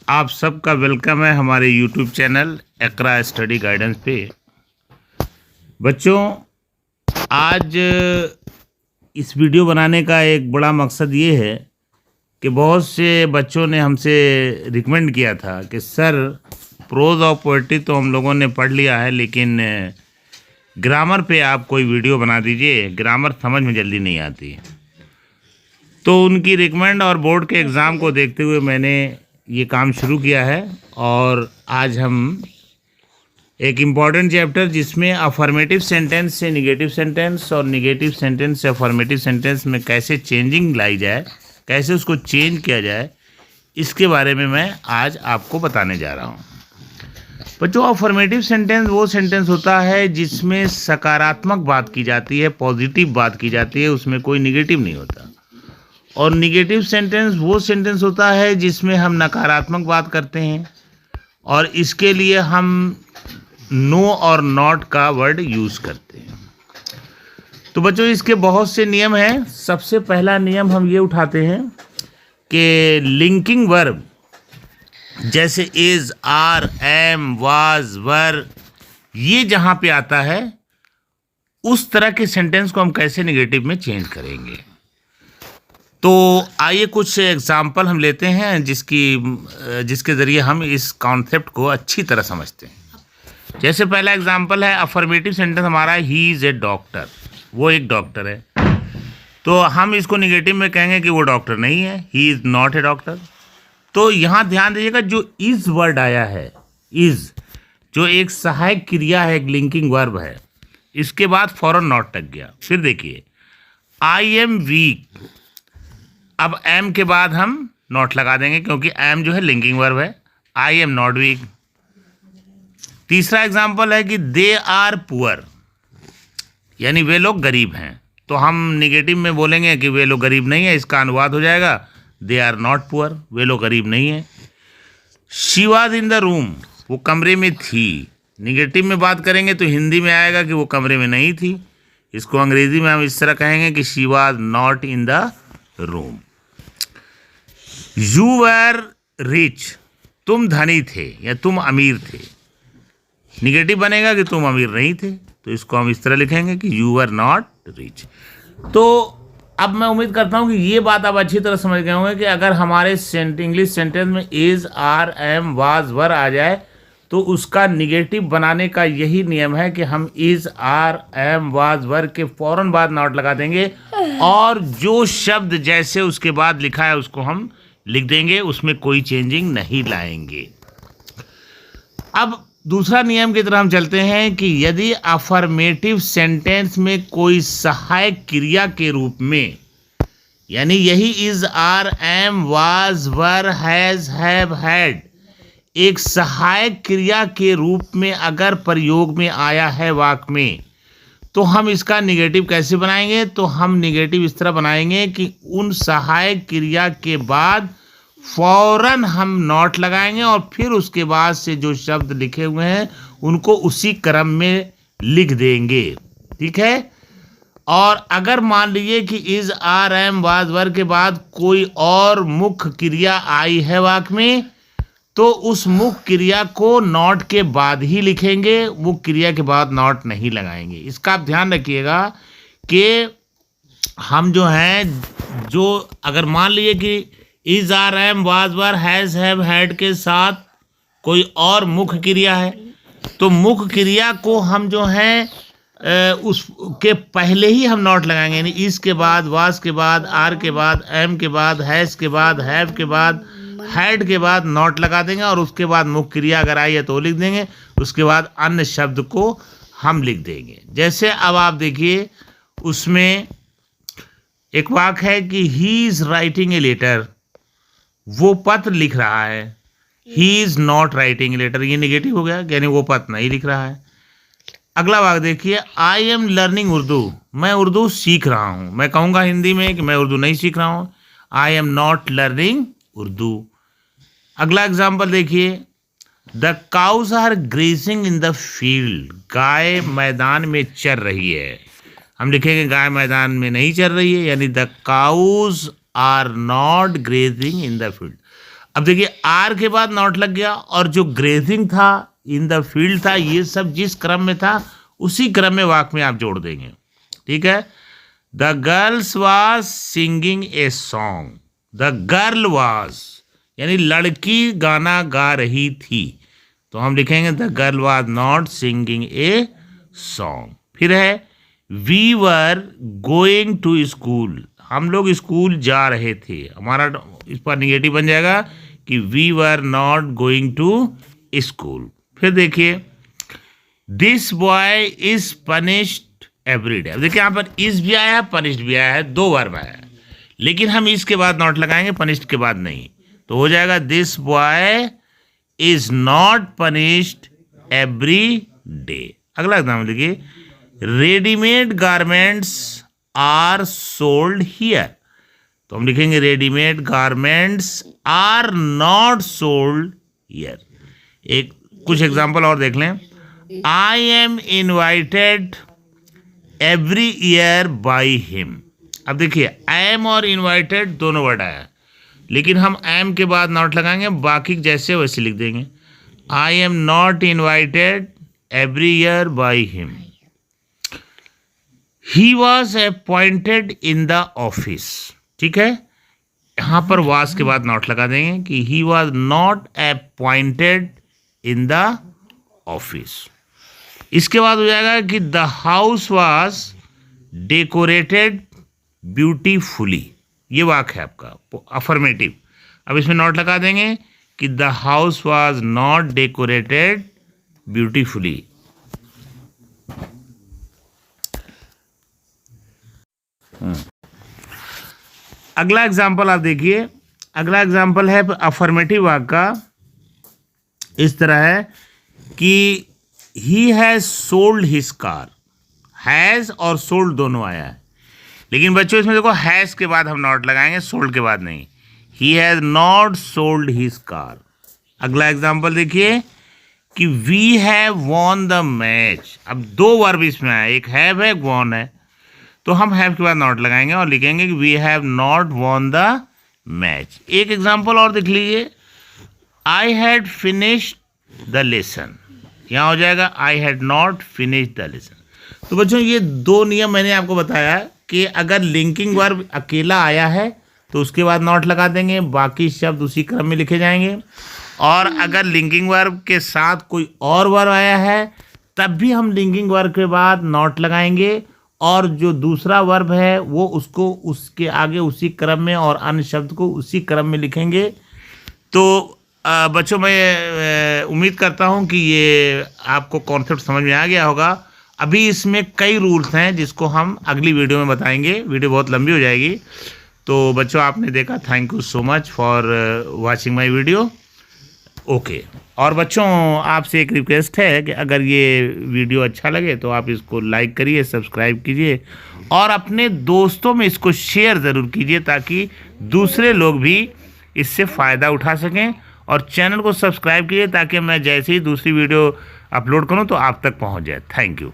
आप सबका वेलकम है हमारे YouTube चैनल एकरा स्टडी गाइडेंस पे। बच्चों, आज इस वीडियो बनाने का एक बड़ा मकसद ये है कि बहुत से बच्चों ने हमसे रिकमेंड किया था कि सर, प्रोज और पोएट्री तो हम लोगों ने पढ़ लिया है, लेकिन ग्रामर पे आप कोई वीडियो बना दीजिए, ग्रामर समझ में जल्दी नहीं आती। तो उनकी रिकमेंड और बोर्ड के एग्ज़ाम को देखते हुए मैंने ये काम शुरू किया है। और आज हम एक इम्पॉर्टेंट चैप्टर जिसमें अफर्मेटिव सेंटेंस से निगेटिव सेंटेंस और निगेटिव सेंटेंस से अफर्मेटिव सेंटेंस में कैसे चेंजिंग लाई जाए, कैसे उसको चेंज किया जाए, इसके बारे में मैं आज आपको बताने जा रहा हूँ। बच्चों, अफर्मेटिव सेंटेंस वो सेंटेंस होता है जिसमें सकारात्मक बात की जाती है, पॉजिटिव बात की जाती है, उसमें कोई निगेटिव नहीं होता। और निगेटिव सेंटेंस वो सेंटेंस होता है जिसमें हम नकारात्मक बात करते हैं और इसके लिए हम नो और नॉट का वर्ड यूज़ करते हैं। तो बच्चों, इसके बहुत से नियम हैं। सबसे पहला नियम हम ये उठाते हैं कि लिंकिंग वर्ब जैसे इज, आर, एम, वाज, वर, ये जहाँ पे आता है उस तरह के सेंटेंस को हम कैसे निगेटिव में चेंज करेंगे। तो आइए कुछ एग्जाम्पल हम लेते हैं जिसके ज़रिए हम इस कॉन्सेप्ट को अच्छी तरह समझते हैं। जैसे पहला एग्जाम्पल है, अफर्मेटिव सेंटेंस हमारा ही इज़ ए डॉक्टर, वो एक डॉक्टर है। तो हम इसको निगेटिव में कहेंगे कि वो डॉक्टर नहीं है, he is not a doctor. तो यहाँ ध्यान दीजिएगा, जो इज़ वर्ड आया है, इज़ जो एक सहायक क्रिया है, एक लिंकिंग वर्ब है, इसके बाद फौरन नॉट लग गया। फिर देखिए, आई एम वीक, अब एम के बाद हम नॉट लगा देंगे क्योंकि एम जो है लिंकिंग वर्ब है। I am not weak. तीसरा एग्जांपल है कि दे आर पुअर, यानी वे लोग गरीब हैं। तो हम निगेटिव में बोलेंगे कि वे लोग गरीब नहीं है, इसका अनुवाद हो जाएगा दे आर नॉट पुअर, वे लोग गरीब नहीं है। She was in the room, वो कमरे में थी। निगेटिव में बात करेंगे तो हिंदी में आएगा कि वो कमरे में नहीं थी। इसको अंग्रेजी में हम इस तरह कहेंगे कि she was not in the room. You were rich, तुम धनी थे या तुम अमीर थे। निगेटिव बनेगा कि तुम अमीर नहीं थे, तो इसको हम इस तरह लिखेंगे कि यू वर नॉट रिच। तो अब मैं उम्मीद करता हूँ कि ये बात आप अच्छी तरह समझ गए होंगे कि अगर हमारे इंग्लिश सेंटेंस में इज, आर, एम, वाज, वर आ जाए तो उसका निगेटिव बनाने का यही नियम है कि हम इज, आर, एम, वाज, वर के फौरन बाद नॉट लगा देंगे और जो शब्द जैसे उसके बाद लिखा है उसको हम लिख देंगे, उसमें कोई चेंजिंग नहीं लाएंगे। अब दूसरा नियम की तरफ हम चलते हैं कि यदि अफर्मेटिव सेंटेंस में कोई सहायक क्रिया के रूप में, यानी यही is, are, am, was, were, has, have, had एक सहायक क्रिया के रूप में अगर प्रयोग में आया है वाक्य में, तो हम इसका निगेटिव कैसे बनाएंगे। तो हम निगेटिव इस तरह बनाएंगे कि उन सहायक क्रिया के बाद फौरन हम नॉट लगाएंगे और फिर उसके बाद से जो शब्द लिखे हुए हैं उनको उसी क्रम में लिख देंगे। ठीक है। और अगर मान लीजिए कि इज, आर, एम, वाज, वर के बाद कोई और मुख्य क्रिया आई है वाक्य में, तो उस मुख्य क्रिया को नॉट के बाद ही लिखेंगे, मुख्य क्रिया के बाद नॉट नहीं लगाएंगे। इसका आप ध्यान रखिएगा कि हम जो हैं, जो अगर मान लीजिए कि is, are, am, was, were, has, have, had के साथ कोई और मुख्य क्रिया है, तो मुख्य क्रिया को हम जो है उसके पहले ही हम नॉट लगाएंगे, यानी इस के बाद, वाज के बाद, आर के बाद, एम के बाद, हैज के बाद, हैव के बाद, हैड के बाद नॉट लगा देंगे और उसके बाद मुख्य क्रिया अगर आई है तो लिख देंगे, उसके बाद अन्य शब्द को हम लिख देंगे। जैसे अब आप देखिए, उसमें एक वाक्य है कि he is writing a letter, वो पत्र लिख रहा है। He is not writing a letter, ये निगेटिव हो गया, यानी वो पत्र नहीं लिख रहा है। अगला वाक्य देखिए, आई एम लर्निंग उर्दू, मैं उर्दू सीख रहा हूँ। मैं कहूँगा हिंदी में कि मैं उर्दू नहीं सीख रहा हूँ, I am not learning Urdu. अगला एग्जाम्पल देखिए, the cows are grazing in the field, गाय मैदान में चर रही है। हम लिखेंगे गाय मैदान में नहीं चर रही है, यानी the cows are not grazing in the field. अब देखिए आर के बाद नॉट लग गया, और जो ग्रेजिंग था, इन द फील्ड था, ये सब जिस क्रम में था उसी क्रम में वाक्य में आप जोड़ देंगे। ठीक है। The girls was singing a song, the girl was यानी लड़की गाना गा रही थी, तो हम लिखेंगे the girl was not singing a song. फिर है we were going to school, हम लोग स्कूल जा रहे थे, हमारा इस पर निगेटिव बन जाएगा कि we were not going to school. फिर देखिए this boy is punished every day, देखिए यहाँ पर इस भी आया है, पनिश्ड भी आया है, दो वर्ब आया है, लेकिन हम इसके बाद नॉट लगाएंगे, पनिश्ड के बाद नहीं, तो हो जाएगा this boy is not punished every day. अगला एग्जाम्पल देखिए readymade garments are sold here, तो हम लिखेंगे readymade garments are not sold here. एक कुछ एग्जाम्पल और देख लें। I am invited every year by him, अब देखिए एम और इन्वाइटेड दोनों वर्ड आया, लेकिन हम एम के बाद नॉट लगाएंगे, बाकी जैसे वैसे लिख देंगे। आई am not invited every year by him. He was appointed in the office, ठीक है, यहां पर वाज के बाद नॉट लगा देंगे कि he was not appointed in the office. इसके बाद हो जाएगा कि the house was decorated beautifully, ये वाक्य है आपका अफर्मेटिव। अब इसमें नॉट लगा देंगे कि the house was not decorated beautifully. अगला एग्जाम्पल आप देखिए, अगला एग्जाम्पल है अफर्मेटिव वाक्य का, इस तरह है कि he has sold his car, has और सोल्ड दोनों आया है, लेकिन बच्चों इसमें देखो हैज के बाद हम नॉट लगाएंगे, सोल्ड के बाद नहीं। He has not sold his car. अगला एग्जाम्पल देखिए कि we have won the match, अब दो वर्ब इसमें आया, एक हैव है, एक वॉन है, तो हम हैव के बाद नॉट लगाएंगे और लिखेंगे कि we have not won the match. एक एग्जाम्पल और देख लीजिए, I had finished the lesson, यहाँ हो जाएगा I had not finished the lesson. तो बच्चों ये दो नियम मैंने आपको बताया कि अगर लिंकिंग वर्ब अकेला आया है तो उसके बाद नॉट लगा देंगे, बाकी शब्द उसी क्रम में लिखे जाएंगे, और अगर लिंकिंग वर्ब के साथ कोई और वर्ब आया है तब भी हम लिंकिंग वर्ब के बाद नॉट लगाएंगे, और जो दूसरा वर्ब है वो उसको उसके आगे उसी क्रम में और अन्य शब्द को उसी क्रम में लिखेंगे। तो बच्चों मैं उम्मीद करता हूँ कि ये आपको कॉन्सेप्ट समझ में आ गया होगा। अभी इसमें कई रूल्स हैं जिसको हम अगली वीडियो में बताएंगे, वीडियो बहुत लंबी हो जाएगी। तो बच्चों आपने देखा, thank you so much for watching my video. Okay, और बच्चों आपसे एक रिक्वेस्ट है कि अगर ये वीडियो अच्छा लगे तो आप इसको लाइक करिए, सब्सक्राइब कीजिए और अपने दोस्तों में इसको शेयर ज़रूर कीजिए ताकि दूसरे लोग भी इससे फ़ायदा उठा सकें, और चैनल को सब्सक्राइब कीजिए ताकि मैं जैसे ही दूसरी वीडियो अपलोड करूं तो आप तक पहुंच जाए। Thank you.